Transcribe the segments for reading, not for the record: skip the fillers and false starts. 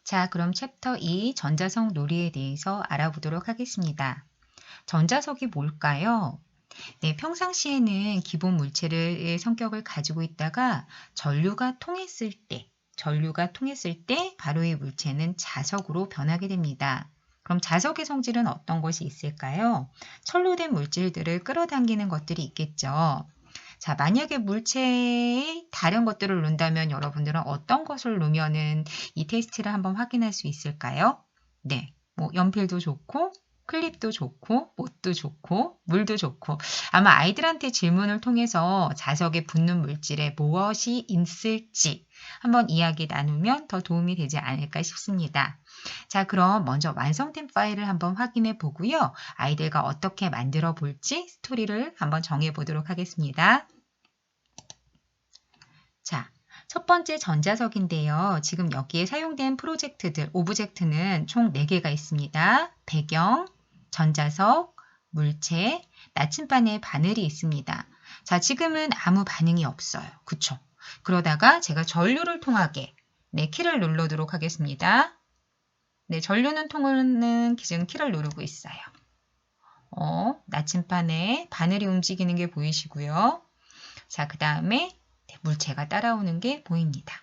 자, 그럼 챕터 2 전자석 놀이에 대해서 알아보도록 하겠습니다. 전자석이 뭘까요? 네, 평상시에는 기본 물체의 성격을 가지고 있다가 전류가 통했을 때 바로 이 물체는 자석으로 변하게 됩니다. 그럼 자석의 성질은 어떤 것이 있을까요? 철로 된 물질들을 끌어당기는 것들이 있겠죠. 자, 만약에 물체에 다른 것들을 놓는다면 여러분들은 어떤 것을 놓으면은 이 테스트를 한번 확인할 수 있을까요? 네, 뭐 연필도 좋고 클립도 좋고 못도 좋고 물도 좋고 아마 아이들한테 질문을 통해서 자석에 붙는 물질에 무엇이 있을지 한번 이야기 나누면 더 도움이 되지 않을까 싶습니다. 자, 그럼 먼저 완성된 파일을 한번 확인해 보고요. 아이들과 어떻게 만들어 볼지 스토리를 한번 정해 보도록 하겠습니다. 자, 첫 번째 전자석인데요. 지금 여기에 사용된 프로젝트들, 오브젝트는 총 4개가 있습니다. 배경, 전자석, 물체, 나침반에 바늘이 있습니다. 자, 지금은 아무 반응이 없어요. 그쵸? 그러다가 제가 전류를 통하게 키를 누르도록 하겠습니다. 네, 전류는 통하는 지금 키를 누르고 있어요. 나침반에 바늘이 움직이는 게 보이시고요. 자, 그 다음에 물체가 따라오는 게 보입니다.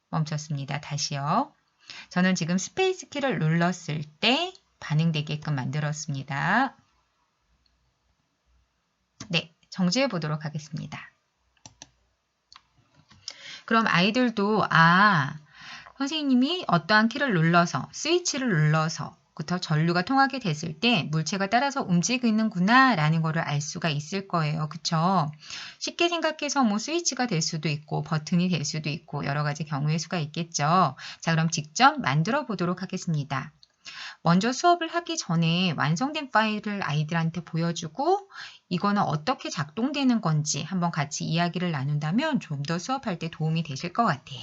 멈췄습니다. 다시요. 저는 지금 스페이스 키를 눌렀을 때 반응되게끔 만들었습니다. 네, 정지해 보도록 하겠습니다. 그럼 아이들도 선생님이 어떠한 키를 눌러서 스위치를 눌러서 부터 전류가 통하게 됐을 때 물체가 따라서 움직이는구나 라는 거를 알 수가 있을 거예요. 그쵸? 쉽게 생각해서 뭐 스위치가 될 수도 있고 버튼이 될 수도 있고 여러 가지 경우의 수가 있겠죠. 자, 그럼 직접 만들어 보도록 하겠습니다. 먼저 수업을 하기 전에 완성된 파일을 아이들한테 보여주고 이거는 어떻게 작동되는 건지 한번 같이 이야기를 나눈다면 좀 더 수업할 때 도움이 되실 것 같아요.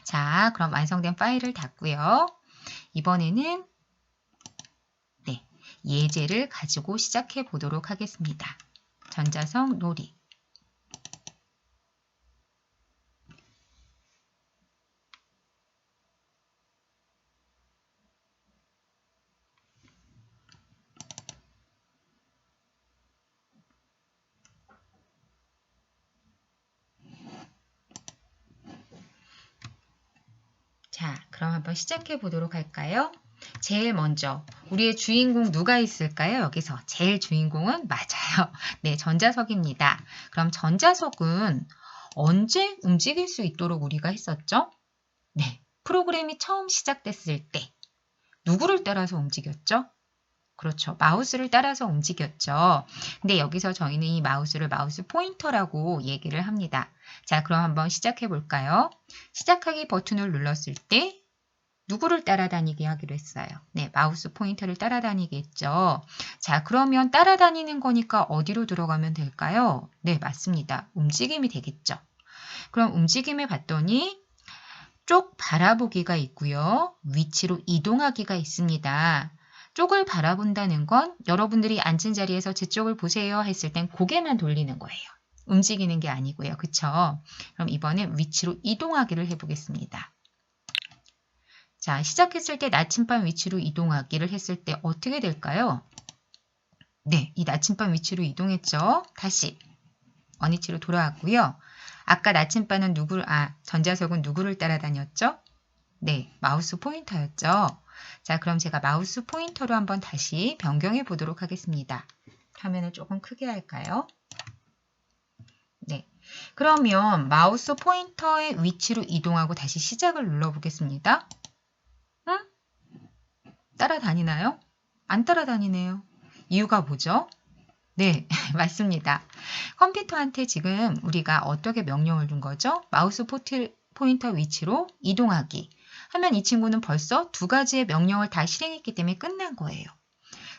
자, 그럼 완성된 파일을 닫고요. 이번에는 예제를 가지고 시작해 보도록 하겠습니다. 전자석 놀이. 자, 그럼 한번 시작해 보도록 할까요? 제일 먼저 우리의 주인공 누가 있을까요? 여기서 제일 주인공은 맞아요. 네, 전자석입니다. 그럼 전자석은 언제 움직일 수 있도록 우리가 했었죠? 네, 프로그램이 처음 시작됐을 때 누구를 따라서 움직였죠? 그렇죠. 마우스를 따라서 움직였죠. 근데 여기서 저희는 이 마우스를 마우스 포인터라고 얘기를 합니다. 자, 그럼 한번 시작해 볼까요? 시작하기 버튼을 눌렀을 때 누구를 따라다니게 하기로 했어요? 네, 마우스 포인터를 따라다니겠죠. 자, 그러면 따라다니는 거니까 어디로 들어가면 될까요? 네, 맞습니다. 움직임이 되겠죠. 그럼 움직임을 봤더니 쪽 바라보기가 있고요. 위치로 이동하기가 있습니다. 쪽을 바라본다는 건 여러분들이 앉은 자리에서 저쪽을 보세요 했을 땐 고개만 돌리는 거예요. 움직이는 게 아니고요. 그쵸? 그럼 이번엔 위치로 이동하기를 해보겠습니다. 자, 시작했을 때 나침반 위치로 이동하기를 했을 때 어떻게 될까요? 네, 이 나침반 위치로 이동했죠. 다시 원위치로 돌아왔고요. 아까 나침반은 전자석은 누구를 따라다녔죠? 네, 마우스 포인터였죠. 자, 그럼 제가 마우스 포인터로 한번 다시 변경해 보도록 하겠습니다. 화면을 조금 크게 할까요? 네, 그러면 마우스 포인터의 위치로 이동하고 다시 시작을 눌러보겠습니다. 응? 따라다니나요? 안 따라다니네요. 이유가 뭐죠? 네, 맞습니다. 컴퓨터한테 지금 우리가 어떻게 명령을 준 거죠? 마우스 포인터 위치로 이동하기 하면 이 친구는 벌써 2가지의 명령을 다 실행했기 때문에 끝난 거예요.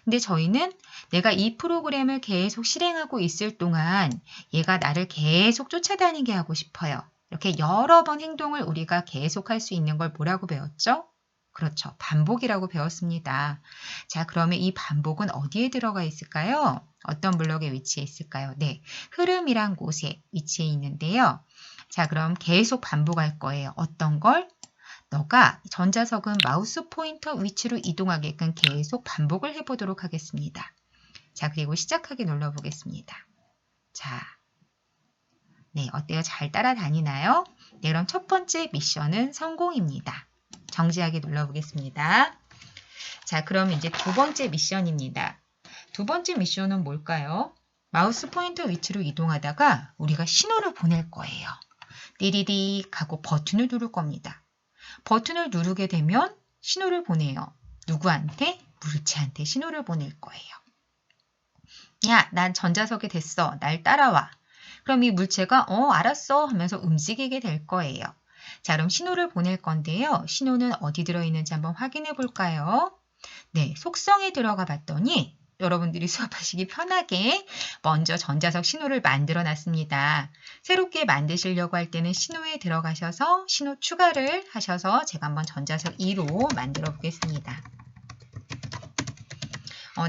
근데 저희는 내가 이 프로그램을 계속 실행하고 있을 동안 얘가 나를 계속 쫓아다니게 하고 싶어요. 이렇게 여러 번 행동을 우리가 계속 할 수 있는 걸 뭐라고 배웠죠? 그렇죠. 반복이라고 배웠습니다. 자, 그러면 이 반복은 어디에 들어가 있을까요? 어떤 블록에 위치해 있을까요? 네, 흐름이란 곳에 위치해 있는데요. 자, 그럼 계속 반복할 거예요. 어떤 걸? 너가 전자석은 마우스 포인터 위치로 이동하게끔 계속 반복을 해보도록 하겠습니다. 자, 그리고 시작하기 눌러보겠습니다. 자, 네, 어때요? 잘 따라다니나요? 네, 그럼 첫 번째 미션은 성공입니다. 정지하기 눌러보겠습니다. 자, 그럼 이제 두 번째 미션입니다. 두 번째 미션은 뭘까요? 마우스 포인터 위치로 이동하다가 우리가 신호를 보낼 거예요. 띠리릭 하고 버튼을 누를 겁니다. 버튼을 누르게 되면 신호를 보내요. 누구한테? 물체한테 신호를 보낼 거예요. 야, 난 전자석에 됐어. 날 따라와. 그럼 이 물체가 알았어 하면서 움직이게 될 거예요. 자, 그럼 신호를 보낼 건데요. 신호는 어디 들어있는지 한번 확인해 볼까요? 네, 속성에 들어가 봤더니 여러분들이 수업하시기 편하게 먼저 전자석 신호를 만들어 놨습니다. 새롭게 만드시려고 할 때는 신호에 들어가셔서 신호 추가를 하셔서 제가 한번 전자석 2로 만들어 보겠습니다.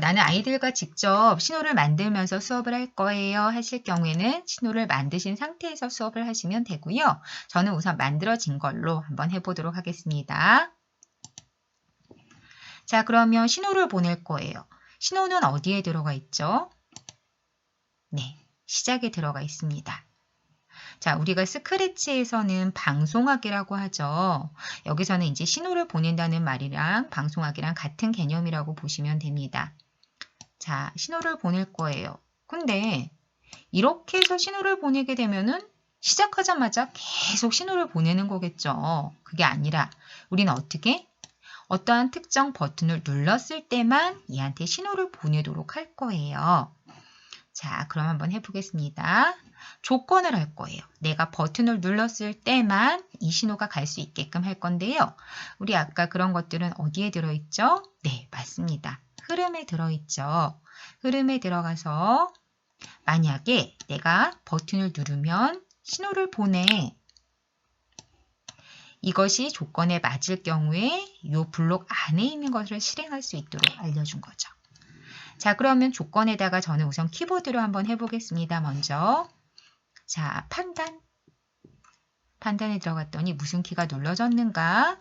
나는 아이들과 직접 신호를 만들면서 수업을 할 거예요 하실 경우에는 신호를 만드신 상태에서 수업을 하시면 되고요. 저는 우선 만들어진 걸로 한번 해보도록 하겠습니다. 자, 그러면 신호를 보낼 거예요. 신호는 어디에 들어가 있죠? 네, 시작에 들어가 있습니다. 자, 우리가 스크래치에서는 방송하기라고 하죠. 여기서는 이제 신호를 보낸다는 말이랑 방송하기랑 같은 개념이라고 보시면 됩니다. 자, 신호를 보낼 거예요. 근데 이렇게 해서 신호를 보내게 되면은 시작하자마자 계속 신호를 보내는 거겠죠. 그게 아니라 우리는 어떻게? 어떠한 특정 버튼을 눌렀을 때만 얘한테 신호를 보내도록 할 거예요. 자, 그럼 한번 해보겠습니다. 조건을 할 거예요. 내가 버튼을 눌렀을 때만 이 신호가 갈 수 있게끔 할 건데요. 우리 아까 그런 것들은 어디에 들어있죠? 네, 맞습니다. 흐름에 들어있죠. 흐름에 들어가서 만약에 내가 버튼을 누르면 신호를 보내. 이것이 조건에 맞을 경우에 이 블록 안에 있는 것을 실행할 수 있도록 알려준 거죠. 자, 그러면 조건에다가 저는 우선 키보드로 한번 해보겠습니다. 먼저 자, 판단에 들어갔더니 무슨 키가 눌러졌는가?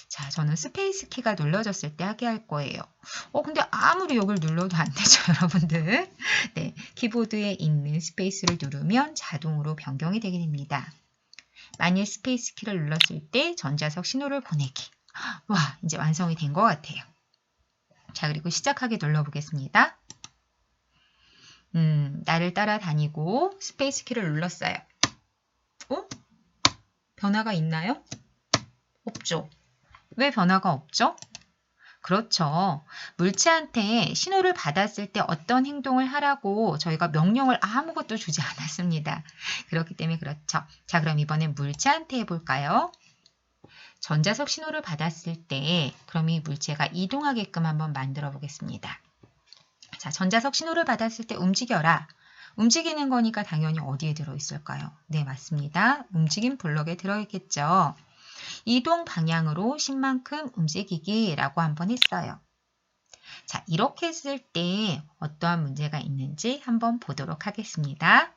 자, 저는 스페이스 키가 눌러졌을 때 하게 할 거예요. 근데 아무리 여기를 눌러도 안 되죠, 여러분들. 네, 키보드에 있는 스페이스를 누르면 자동으로 변경이 되게 됩니다. 만일 스페이스 키를 눌렀을 때 전자석 신호를 보내기. 와, 이제 완성이 된 것 같아요. 자, 그리고 시작하기 눌러보겠습니다. 나를 따라다니고 스페이스 키를 눌렀어요. 변화가 있나요? 없죠. 왜 변화가 없죠? 그렇죠. 물체한테 신호를 받았을 때 어떤 행동을 하라고 저희가 명령을 아무것도 주지 않았습니다. 그렇기 때문에 그렇죠. 자, 그럼 이번엔 물체한테 해볼까요? 전자석 신호를 받았을 때 그럼 이 물체가 이동하게끔 한번 만들어 보겠습니다. 자, 전자석 신호를 받았을 때 움직여라. 움직이는 거니까 당연히 어디에 들어있을까요? 네, 맞습니다. 움직임 블럭에 들어있겠죠. 이동 방향으로 10만큼 움직이기라고 한번 했어요. 자, 이렇게 했을 때 어떠한 문제가 있는지 한번 보도록 하겠습니다.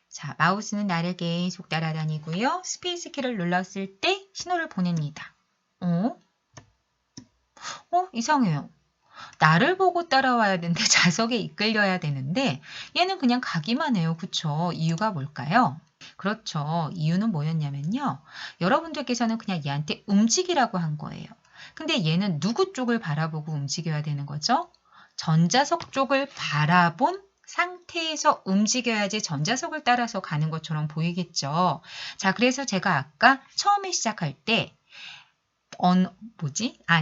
자, 마우스는 나를 계속 따라다니고요. 스페이스 키를 눌렀을 때 신호를 보냅니다. 이상해요. 나를 보고 따라와야 되는데 자석에 이끌려야 되는데 얘는 그냥 가기만 해요. 그쵸? 이유가 뭘까요? 그렇죠. 이유는 뭐였냐면요. 여러분들께서는 그냥 얘한테 움직이라고 한 거예요. 근데 얘는 누구 쪽을 바라보고 움직여야 되는 거죠? 전자석 쪽을 바라본 상태에서 움직여야지 전자석을 따라서 가는 것처럼 보이겠죠. 자, 그래서 제가 아까 처음에 시작할 때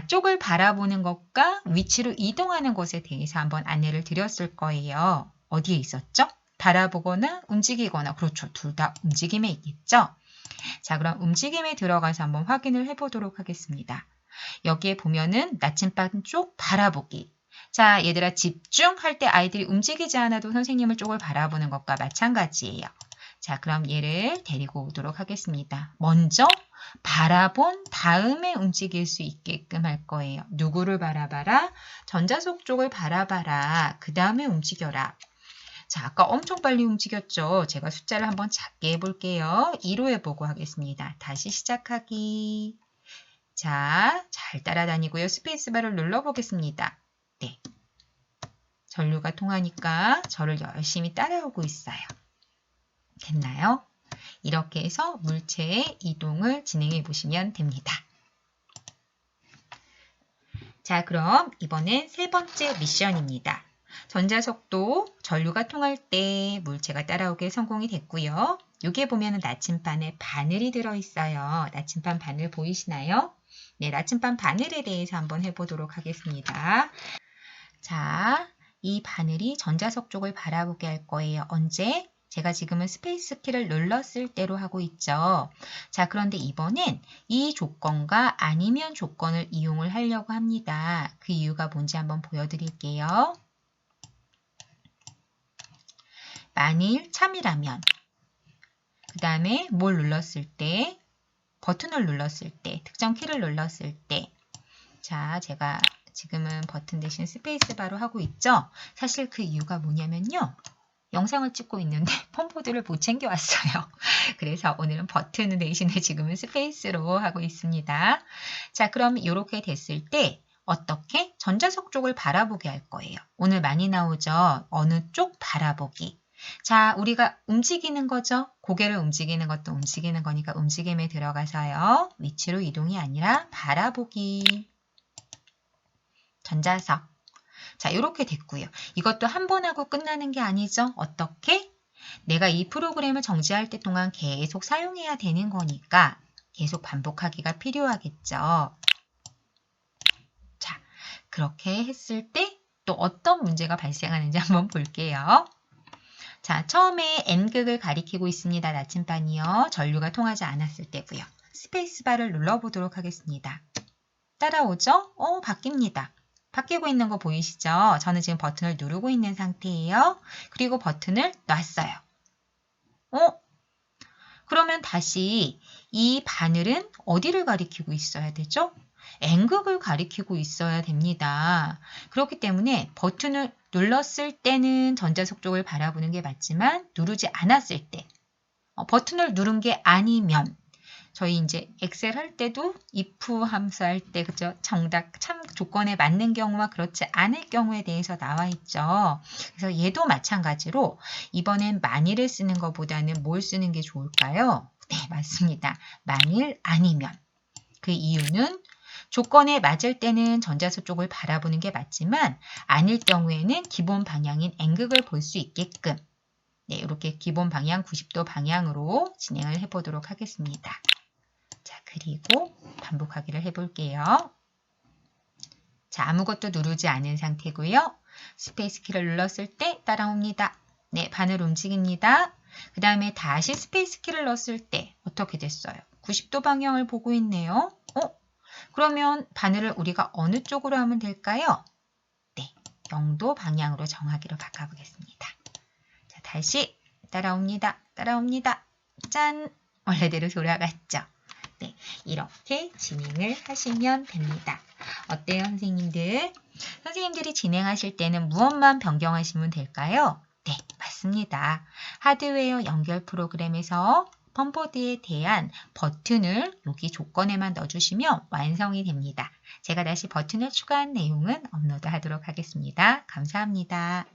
쪽을 바라보는 것과 위치로 이동하는 것에 대해서 한번 안내를 드렸을 거예요. 어디에 있었죠? 바라보거나 움직이거나. 그렇죠. 둘 다 움직임에 있겠죠? 자, 그럼 움직임에 들어가서 한번 확인을 해보도록 하겠습니다. 여기에 보면은 나침반 쪽 바라보기. 자, 얘들아 집중할 때 아이들이 움직이지 않아도 선생님을 쪽을 바라보는 것과 마찬가지예요. 자, 그럼 얘를 데리고 오도록 하겠습니다. 먼저 바라본 다음에 움직일 수 있게끔 할 거예요. 누구를 바라봐라? 전자석 쪽을 바라봐라. 그 다음에 움직여라. 자, 아까 엄청 빨리 움직였죠? 제가 숫자를 한번 작게 해볼게요. 2로 해보고 하겠습니다. 다시 시작하기. 자, 잘 따라다니고요. 스페이스바를 눌러보겠습니다. 네. 전류가 통하니까 저를 열심히 따라오고 있어요. 됐나요? 이렇게 해서 물체의 이동을 진행해 보시면 됩니다. 자, 그럼 이번엔 세 번째 미션입니다. 전자속도, 전류가 통할 때 물체가 따라오게 성공이 됐고요. 여기에 보면 나침반에 바늘이 들어있어요. 나침반 바늘 보이시나요? 네, 나침반 바늘에 대해서 한번 해보도록 하겠습니다. 자, 이 바늘이 전자석 쪽을 바라보게 할 거예요. 언제? 제가 지금은 스페이스 키를 눌렀을 때로 하고 있죠. 자, 그런데 이번엔 이 조건과 아니면 조건을 이용을 하려고 합니다. 그 이유가 뭔지 한번 보여드릴게요. 만일 참이라면, 그 다음에 뭘 눌렀을 때, 버튼을 눌렀을 때, 특정 키를 눌렀을 때, 자, 제가 지금은 버튼 대신 스페이스바로 하고 있죠. 사실 그 이유가 뭐냐면요. 영상을 찍고 있는데 폰보드를 못 챙겨왔어요. 그래서 오늘은 버튼 대신에 지금은 스페이스로 하고 있습니다. 자, 그럼 이렇게 됐을 때 어떻게? 전자석 쪽을 바라보게 할 거예요. 오늘 많이 나오죠. 어느 쪽 바라보기. 자, 우리가 움직이는 거죠. 고개를 움직이는 것도 움직이는 거니까 움직임에 들어가서요. 위치로 이동이 아니라 바라보기. 전자석. 자, 이렇게 됐고요. 이것도 한 번 하고 끝나는 게 아니죠. 어떻게? 내가 이 프로그램을 정지할 때 동안 계속 사용해야 되는 거니까 계속 반복하기가 필요하겠죠. 자, 그렇게 했을 때 또 어떤 문제가 발생하는지 한번 볼게요. 자, 처음에 N극을 가리키고 있습니다. 나침반이요. 전류가 통하지 않았을 때고요. 스페이스바를 눌러보도록 하겠습니다. 따라오죠? 바뀝니다. 바뀌고 있는 거 보이시죠? 저는 지금 버튼을 누르고 있는 상태예요. 그리고 버튼을 놨어요. 그러면 다시 이 바늘은 어디를 가리키고 있어야 되죠? N극을 가리키고 있어야 됩니다. 그렇기 때문에 버튼을 눌렀을 때는 전자석 쪽을 바라보는 게 맞지만 누르지 않았을 때 버튼을 누른 게 아니면 저희 이제 엑셀 할 때도 if 함수 할 때 그죠? 정답 참 조건에 맞는 경우와 그렇지 않을 경우에 대해서 나와 있죠. 그래서 얘도 마찬가지로 이번엔 만일을 쓰는 것보다는 뭘 쓰는 게 좋을까요? 네, 맞습니다. 만일 아니면. 그 이유는 조건에 맞을 때는 전자석 쪽을 바라보는 게 맞지만 아닐 경우에는 기본 방향인 N극을 볼 수 있게끔 네, 이렇게 기본 방향 90도 방향으로 진행을 해보도록 하겠습니다. 자, 그리고 반복하기를 해볼게요. 자, 아무것도 누르지 않은 상태고요. 스페이스 키를 눌렀을 때 따라옵니다. 네, 바늘 움직입니다. 그 다음에 다시 스페이스 키를 넣었을 때 어떻게 됐어요? 90도 방향을 보고 있네요. 그러면 바늘을 우리가 어느 쪽으로 하면 될까요? 네, 0도 방향으로 정하기로 바꿔보겠습니다. 자, 다시 따라옵니다. 따라옵니다. 짠! 원래대로 돌아갔죠? 네, 이렇게 진행을 하시면 됩니다. 어때요, 선생님들? 선생님들이 진행하실 때는 무엇만 변경하시면 될까요? 네, 맞습니다. 하드웨어 연결 프로그램에서 펌보드에 대한 버튼을 여기 조건에만 넣어주시면 완성이 됩니다. 제가 다시 버튼을 추가한 내용은 업로드하도록 하겠습니다. 감사합니다.